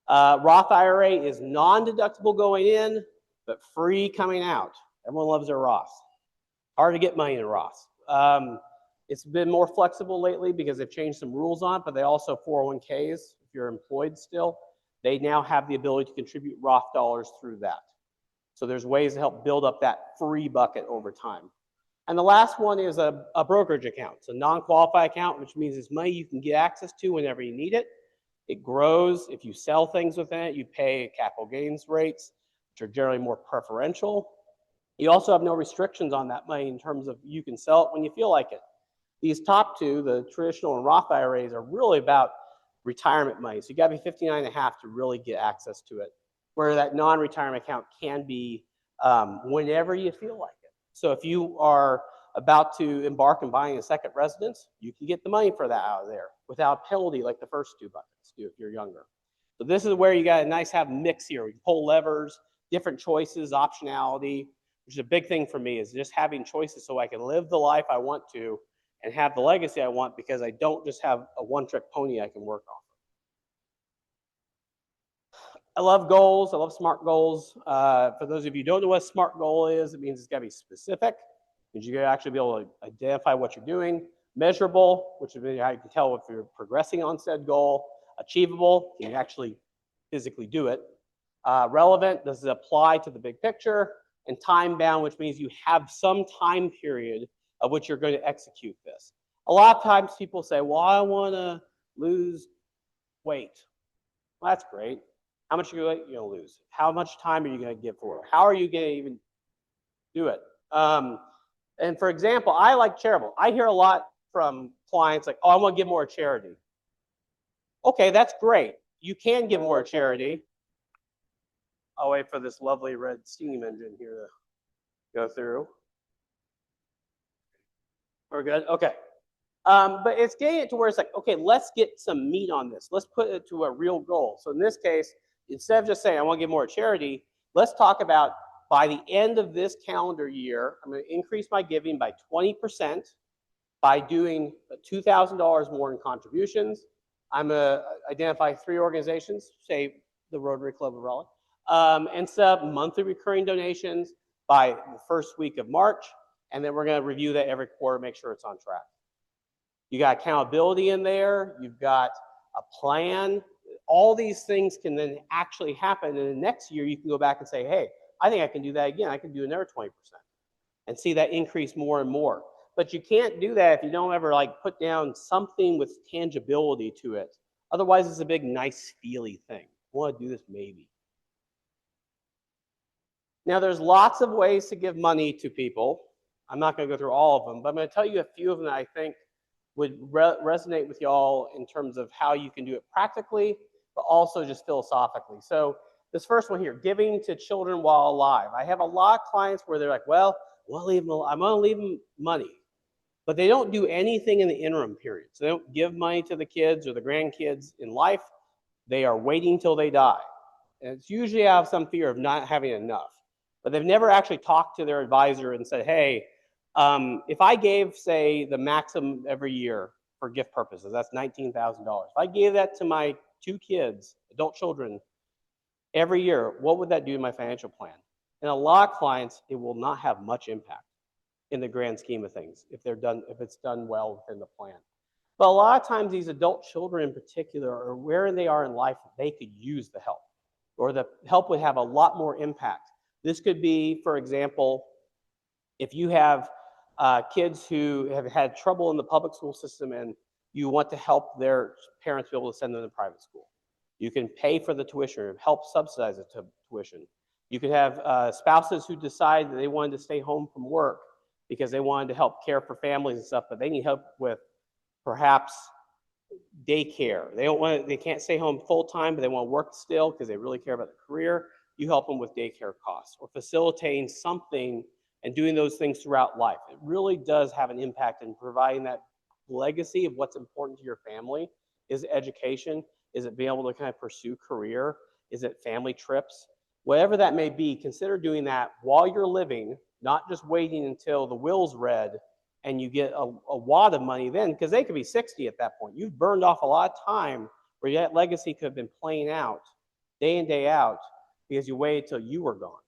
Roth IRA is non-deductible going in, but free coming out. Everyone loves their Roth. Hard to get money in Roth. It's been more flexible lately because they've changed some rules on it, but they also 401ks, if you're employed still, they now have the ability to contribute Roth dollars through that. So there's ways to help build up that free bucket over time. And the last one is a brokerage account. It's a non-qualified account, which means it's money you can get access to whenever you need it. It grows. If you sell things within it, you pay capital gains rates, which are generally more preferential. You also have no restrictions on that money in terms of you can sell it when you feel like it. These top two, the traditional and Roth IRAs, are really about retirement money. So you got to be 59 and a half to really get access to it, where that non-retirement account can be whenever you feel like it. So if you are about to embark on buying a second residence, you can get the money for that out of there without penalty like the first two buckets do if you're younger. So this is where you got a nice have a mix here. We can pull levers, different choices, optionality, which is a big thing for me, is just having choices so I can live the life I want to and have the legacy I want, because I don't just have a one-trick pony I can work off. I love goals. I love SMART goals. For those of you who don't know what a SMART goal is, it means it's got to be specific. It means you got to actually be able to identify what you're doing. Measurable, which is how you can tell if you're progressing on said goal. Achievable, you can actually physically do it. Relevant, does it apply to the big picture? And time bound, which means you have some time period of which you're going to execute this. A lot of times people say, well, I want to lose weight. Well, that's great. How much are you going to lose? How much time are you going to give for it? How are you going to even do it? And for example, I like charitable. I hear a lot from clients like, oh, I want to give more to charity. Okay, that's great. You can give more to charity. I'll wait for this lovely red steam engine here to go through. We're good? Okay. But it's getting it to where it's like, okay, let's get some meat on this. Let's put it to a real goal. So in this case, instead of just saying, I want to give more to charity, let's talk about by the end of this calendar year, I'm going to increase my giving by 20% by doing $2,000 more in contributions. I'm going to identify 3 organizations, say the Rotary Club of Raleigh, and set up monthly recurring donations by the first week of March. And then we're going to review that every quarter, make sure it's on track. You got accountability in there. You've got a plan. All these things can then actually happen. And the next year, you can go back and say, hey, I think I can do that again. I can do another 20% and see that increase more and more. But you can't do that if you don't ever like put down something with tangibility to it. Otherwise, it's a big, nice, feely thing. I want to do this maybe. Now, there's lots of ways to give money to people. I'm not going to go through all of them, but I'm going to tell you a few of them that I think would resonate with y'all in terms of how you can do it practically, but also just philosophically. So this first one here, giving to children while alive. I have a lot of clients where they're like, well, I'm going to leave them money. But they don't do anything in the interim period. So they don't give money to the kids or the grandkids in life. They are waiting till they die. And it's usually out of some fear of not having enough. But they've never actually talked to their advisor and said, hey, if I gave, say, the maximum every year for gift purposes, that's $19,000. If I gave that to my 2 kids, adult children, every year, what would that do to my financial plan? And a lot of clients, it will not have much impact in the grand scheme of things if it's done well within the plan. But a lot of times, these adult children in particular, or where they are in life, they could use the help, or the help would have a lot more impact. This could be, for example, if you have kids who have had trouble in the public school system and you want to help their parents be able to send them to private school. You can pay for the tuition or help subsidize the tuition. You could have spouses who decide that they wanted to stay home from work because they wanted to help care for families and stuff, but they need help with perhaps daycare. They can't stay home full time, but they want to work still because they really care about their career. You help them with daycare costs or facilitating something and doing those things throughout life. It really does have an impact in providing that legacy of what's important to your family. Is it education? Is it being able to kind of pursue career? Is it family trips? Whatever that may be, consider doing that while you're living, not just waiting until the will's read and you get a wad of money then, because they could be 60 at that point. You've burned off a lot of time where that legacy could have been playing out day in, day out because you waited till you were gone.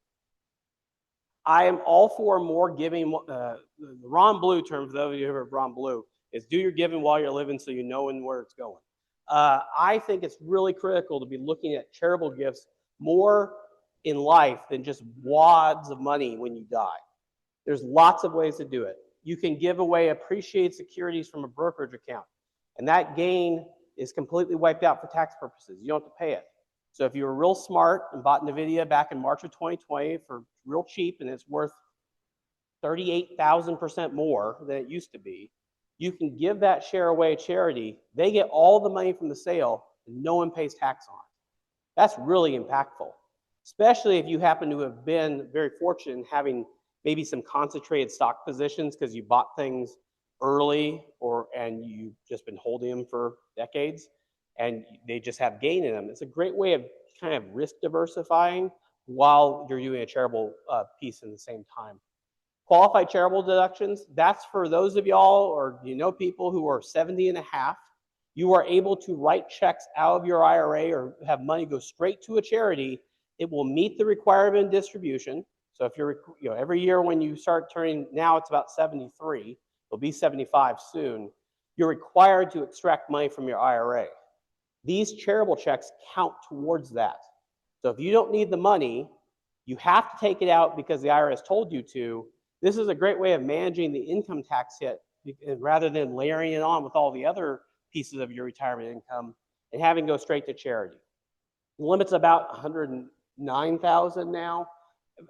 I am all for more giving. The Ron Blue term, for those of you who have Ron Blue, is do your giving while you're living so you know where it's going. I think it's really critical to be looking at charitable gifts more in life than just wads of money when you die. There's lots of ways to do it. you can give away appreciated securities from a brokerage account. And that gain is completely wiped out for tax purposes. You don't have to pay it. So if you were real smart and bought NVIDIA back in March of 2020 for real cheap and it's worth 38,000% more than it used to be, you can give that share away to charity. They get all the money from the sale and no one pays tax on it. That's really impactful, especially if you happen to have been very fortunate in having maybe some concentrated stock positions because you bought things early and you've just been holding them for decades and they just have gain in them. It's a great way of kind of risk diversifying while you're doing a charitable piece in the same time. Qualified charitable deductions, that's for those of y'all or people who are 70 and a half. You are able to write checks out of your IRA or have money go straight to a charity. It will meet the requirement of distribution. So if you're, every year when you start turning, now it's about 73, it'll be 75 soon, you're required to extract money from your IRA. These charitable checks count towards that. So if you don't need the money, you have to take it out because the IRS told you to. This is a great way of managing the income tax hit rather than layering it on with all the other pieces of your retirement income and having go straight to charity. The limit's about $109,000 now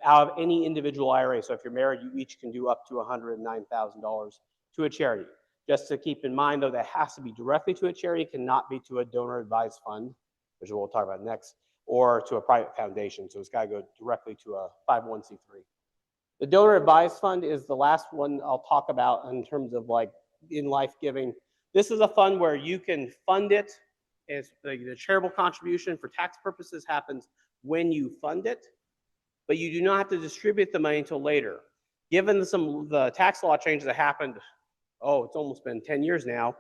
out of any individual IRA. So if you're married, you each can do up to $109,000 to a charity. Just to keep in mind, though, that has to be directly to a charity, cannot be to a donor-advised fund, which we'll talk about next, or to a private foundation. So it's got to go directly to a 501c3. The donor advised fund is the last one I'll talk about in terms of like in life giving. This is a fund where you can fund it. As the charitable contribution for tax purposes happens when you fund it, but you do not have to distribute the money until later. Given the tax law changes that happened, it's almost been 10 years now,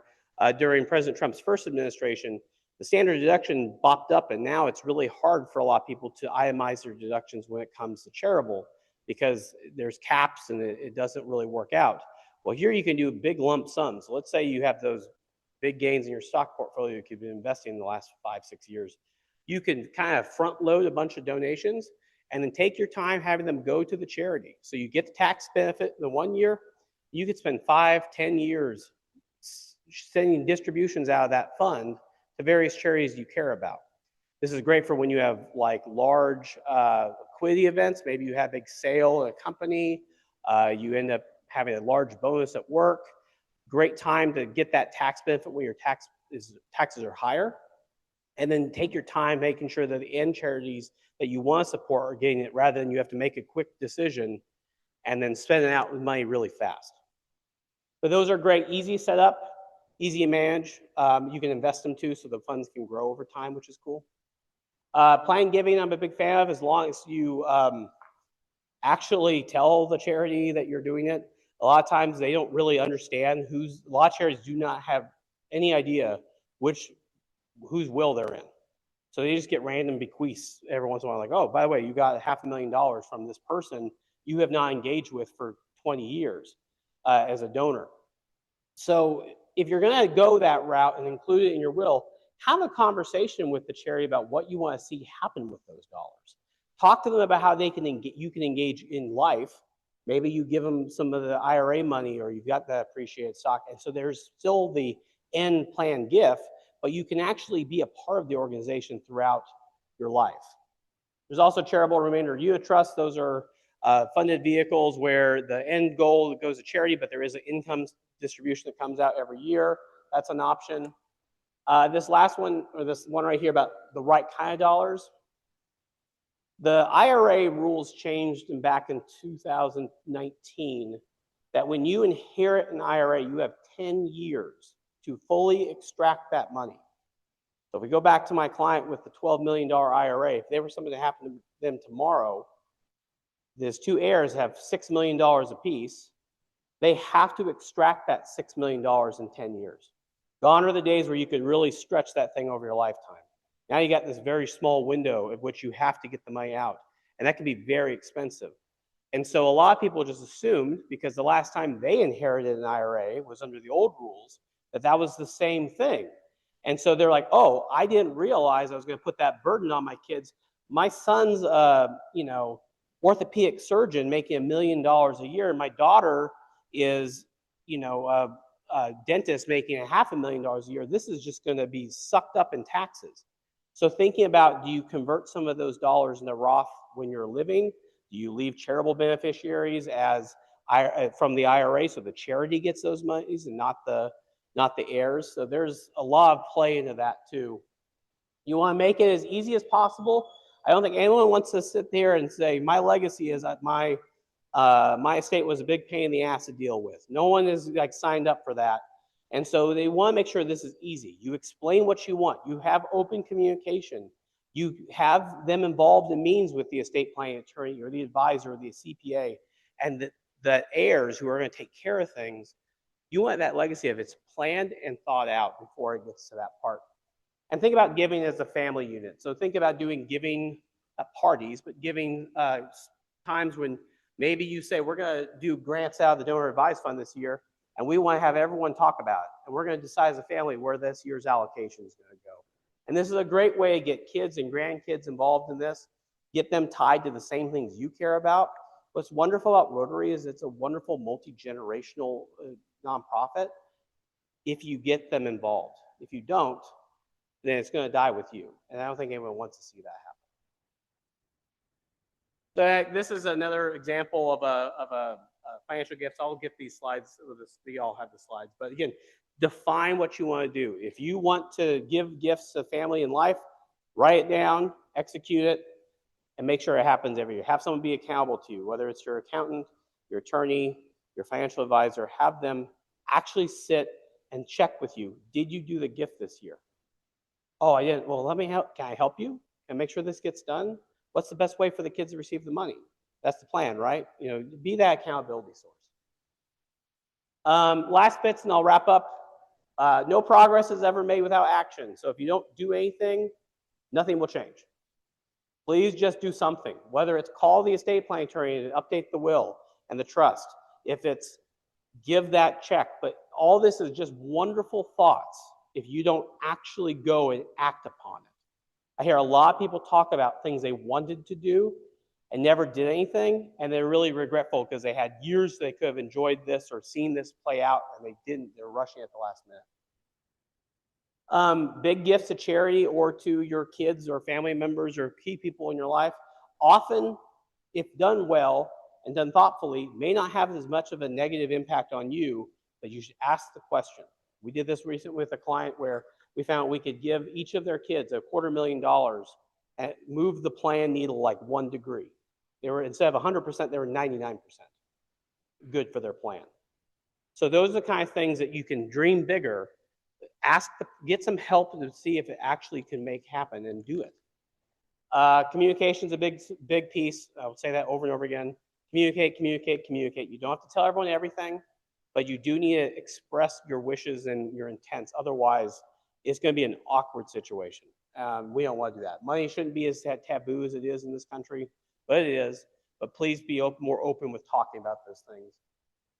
during President Trump's first administration, the standard deduction bopped up, and now it's really hard for a lot of people to itemize their deductions when it comes to charitable, because there's caps and it doesn't really work out. Well, here you can do big lump sums. So let's say you have those big gains in your stock portfolio you've been investing in the last 5-6 years. You can kind of front load a bunch of donations and then take your time having them go to the charity. So you get the tax benefit in the 1 year. You could spend 5-10 years sending distributions out of that fund to various charities you care about. This is great for when you have like large liquidity events. Maybe you have a big sale in a company. You end up having a large bonus at work. Great time to get that tax benefit when your taxes are higher. And then take your time making sure that the end charities that you want to support are getting it, rather than you have to make a quick decision and then spending out the money really fast. But those are great, easy setup, easy to manage. You can invest them too, so the funds can grow over time, which is cool. Planned giving, I'm a big fan of, as long as you actually tell the charity that you're doing it. A lot of times they don't really understand a lot of charities do not have any idea whose will they're in. So they just get random bequests every once in a while, like, oh, by the way, you got $500,000 from this person you have not engaged with for 20 years as a donor. So if you're going to go that route and include it in your will, have a conversation with the charity about what you want to see happen with those dollars. Talk to them about how you can engage in life. Maybe you give them some of the IRA money, or you've got that appreciated stock. And so there's still the end plan gift, but you can actually be a part of the organization throughout your life. There's also charitable remainder unit trusts. Those are funded vehicles where the end goal goes to charity, but there is an income distribution that comes out every year. That's an option. This last one, or this one right here about the right kind of dollars. The IRA rules changed back in 2019 that when you inherit an IRA, you have 10 years to fully extract that money. So if we go back to my client with the $12 million IRA, if there was something that happened to them tomorrow, these two heirs have $6 million apiece. They have to extract that $6 million in 10 years. Gone are the days where you could really stretch that thing over your lifetime. Now you got this very small window of which you have to get the money out, and that can be very expensive. And so a lot of people just assumed, because the last time they inherited an IRA was under the old rules, that was the same thing. And so they're like, oh, I didn't realize I was going to put that burden on my kids. My son's orthopedic surgeon making $1 million a year, and my daughter is, a dentist making $500,000 a year. This is just going to be sucked up in taxes. So thinking about, do you convert some of those dollars into Roth when you're living? Do you leave charitable beneficiaries as from the IRA so the charity gets those monies and not the heirs? So there's a lot of play into that too. You want to make it as easy as possible. I don't think anyone wants to sit there and say my legacy is that my estate was a big pain in the ass to deal with. No one is like signed up for that. And so they want to make sure this is easy. You explain what you want. You have open communication. You have them involved in meetings with the estate planning attorney or the advisor or the CPA and the heirs who are going to take care of things. You want that legacy of it's planned and thought out before it gets to that part. And think about giving as a family unit. So think about doing giving parties, but giving times when maybe you say, we're going to do grants out of the donor advised fund this year, and we want to have everyone talk about it. And we're going to decide as a family where this year's allocation is going to go. And this is a great way to get kids and grandkids involved in this, get them tied to the same things you care about. What's wonderful about Rotary is it's a wonderful multi-generational nonprofit if you get them involved. If you don't, then it's going to die with you. And I don't think anyone wants to see that happen. So this is another example of a financial gift. I'll get these slides. We all have the slides. But again, define what you want to do. If you want to give gifts to family and life, write it down, execute it, and make sure it happens every year. Have someone be accountable to you, whether it's your accountant, your attorney, your financial advisor. Have them actually sit and check with you. Did you do the gift this year? Oh, I didn't. Well, let me help. Can I help you? Can I make sure this gets done? What's the best way for the kids to receive the money? That's the plan, right? Be that accountability source. Last bits, and I'll wrap up. No progress is ever made without action. So if you don't do anything, nothing will change. Please just do something. Whether it's call the estate planning attorney and update the will and the trust. If it's give that check. But all this is just wonderful thoughts if you don't actually go and act upon it. I hear a lot of people talk about things they wanted to do and never did anything, and they're really regretful because they had years they could have enjoyed this or seen this play out, and they didn't. They're rushing at the last minute. Big gifts to charity or to your kids or family members or key people in your life, often, if done well and done thoughtfully, may not have as much of a negative impact on you, but you should ask the question. We did this recently with a client where we found we could give each of their kids $250,000 and move the plan needle like 1 degree. They were, instead of 100%, they were 99% good for their plan. So those are the kind of things that you can dream bigger, get some help to see if it actually can make happen and do it. Communication is a big piece. I'll say that over and over again. Communicate, communicate, communicate. You don't have to tell everyone everything, but you do need to express your wishes and your intents. Otherwise, it's going to be an awkward situation. We don't want to do that. Money shouldn't be as taboo as it is in this country, but it is. But please be more open with talking about those things.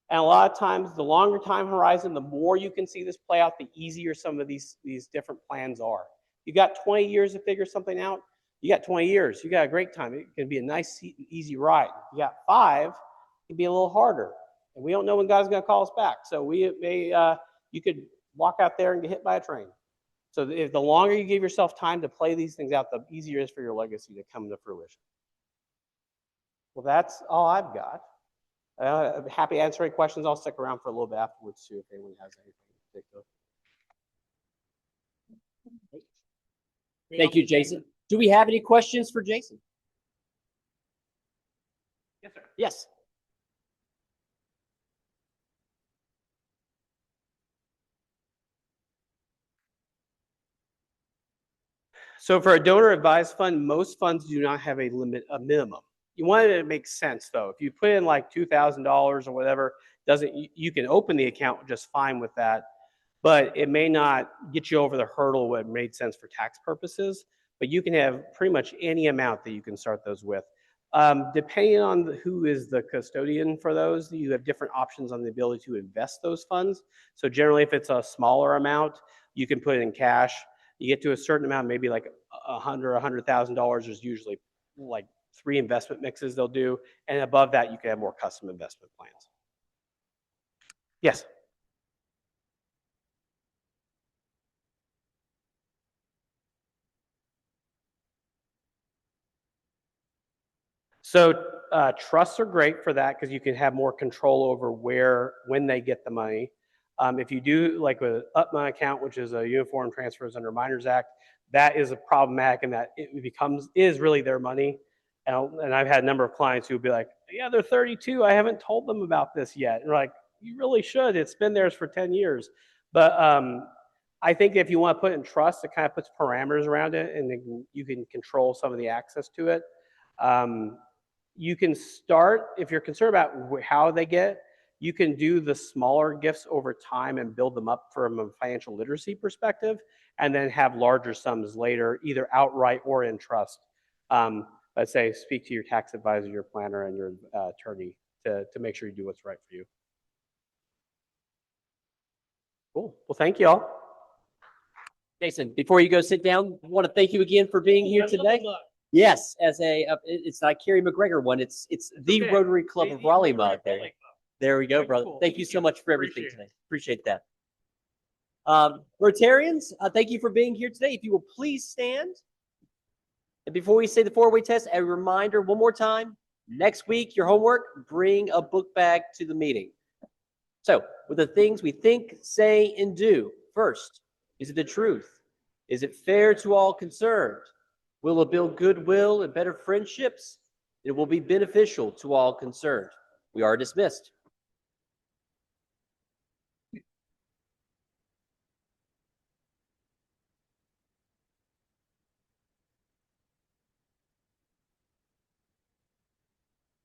And a lot of times, the longer time horizon, the more you can see this play out, the easier some of these different plans are. You got 20 years to figure something out. You got 20 years. You got a great time. It can be a nice, easy ride. You got 5, it can be a little harder. And we don't know when God's going to call us back. So you could walk out there and get hit by a train. So if the longer you give yourself time to play these things out, the easier it is for your legacy to come to fruition. Well, that's all I've got. I'm happy to answer any questions. I'll stick around for a little bit afterwards too if anyone has anything particular. Thank you, Jason. Do we have any questions for Jason? Yes, sir. Yes. So for a donor advised fund, most funds do not have a minimum. You want it to make sense though. If you put in like $2,000 or whatever, you can open the account just fine with that, but it may not get you over the hurdle what made sense for tax purposes. But you can have pretty much any amount that you can start those with. Depending on who is the custodian for those, you have different options on the ability to invest those funds. So generally, if it's a smaller amount, you can put it in cash. You get to a certain amount, maybe like $100,000 is usually like 3 investment mixes they'll do. And above that, you can have more custom investment plans. Yes. So trusts are great for that because you can have more control over when they get the money. If you do like with UPMA account, which is a Uniform Transfers Under Minors Act, that is a problematic in that it is really their money. And I've had a number of clients who would be like, yeah, they're 32. I haven't told them about this yet. And we're like, you really should. It's been theirs for 10 years. But I think if you want to put it in trust, it kind of puts parameters around it and then you can control some of the access to it. You can start, if you're concerned about how they get, you can do the smaller gifts over time and build them up from a financial literacy perspective, and then have larger sums later, either outright or in trust. Let's say, speak to your tax advisor, your planner, and your attorney to make sure you do what's right for you. Cool. Well, thank you all. Jason, before you go sit down, I want to thank you again for being here today. Yes, as it's not Kerry McGregor one. It's the Okay. Rotary Club of Raleigh mug there. Raleigh Club. There we go, Very brother. cool. Thank you so much for everything Appreciate today. Appreciate that. Rotarians, thank you for being here today. If you will please stand. And before we say the four-way test, a reminder one more time. Next week, your homework, bring a book bag to the meeting. So, with the things we think, say, and do. First, is it the truth? Is it fair to all concerned? Will it build goodwill and better friendships? It will be beneficial to all concerned. We are dismissed.